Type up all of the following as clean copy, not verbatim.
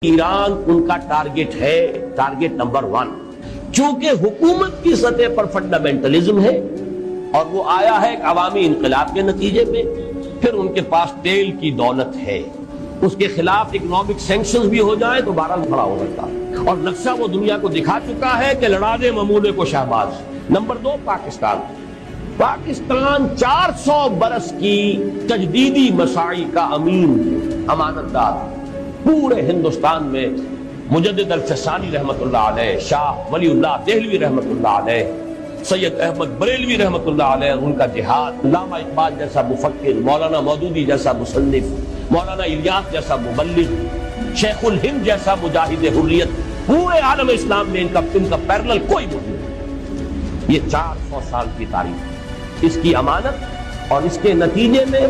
ایران ان کا ٹارگٹ ہے، target number 1، چونکہ حکومت کی سطح پر فنڈامنٹلزم ہے اور وہ آیا ہے ایک عوامی انقلاب کے نتیجے میں، پھر ان کے پاس تیل کی دولت ہے، اس کے خلاف اکنامک سینکشنز بھی ہو جائیں تو بہرحال کھڑا ہو سکتا ہے، اور نقشہ وہ دنیا کو دکھا چکا ہے کہ لڑا دے ممونے کو شہباز۔ نمبر 2، پاکستان 400 برس کی تجدیدی مساعی کا امین، امانت دار، پورے ہندوستان میں مجدد الفسانی رحمت اللہ علیہ، شاہ ولی اللہ دہلوی رحمت اللہ علیہ، سید احمد بریلوی رحمت اللہ علیہ، ان کا جہاد، علامہ اقبال جیسا مفکر، مولانا مودودی جیسا مصنف، مولانا الیاس جیسا مبلغ، شیخ الہند جیسا مجاہد حریت، پورے عالم اسلام میں ان کا پیرلل کوئی موجود نہیں۔ یہ 400 سال کی تاریخ، اس کی امانت، اور اس کے نتیجے میں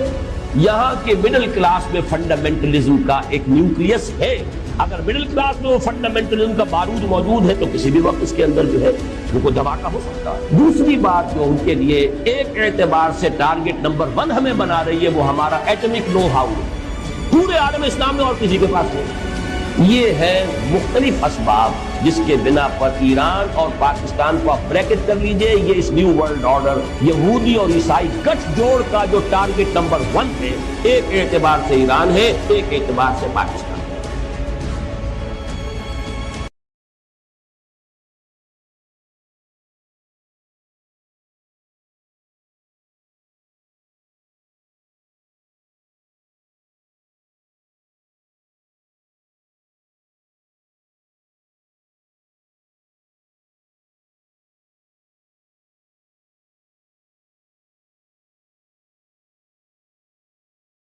یہاں کے مڈل کلاس میں فنڈامنٹلزم کا ایک نیوکلیس ہے۔ اگر مڈل کلاس میں وہ فنڈامنٹلزم کا بارود موجود ہے تو کسی بھی وقت اس کے اندر جو ہے ان کو دھماکہ ہو سکتا ہے۔ دوسری بات جو ان کے لیے ایک اعتبار سے ٹارگٹ نمبر 1 ہمیں بنا رہی ہے، وہ ہمارا ایٹمک نو ہاؤ، پورے عالم اسلام میں اور کسی کے پاس نہیں۔ یہ ہے مختلف اسباب جس کے بنا پر ایران اور پاکستان کو آپ بریکٹ کر لیجئے، یہ اس نیو ورلڈ آرڈر یہودی اور عیسائی گٹھ جوڑ کا جو ٹارگٹ نمبر 1 ہے، ایک اعتبار سے ایران ہے، ایک اعتبار سے پاکستان۔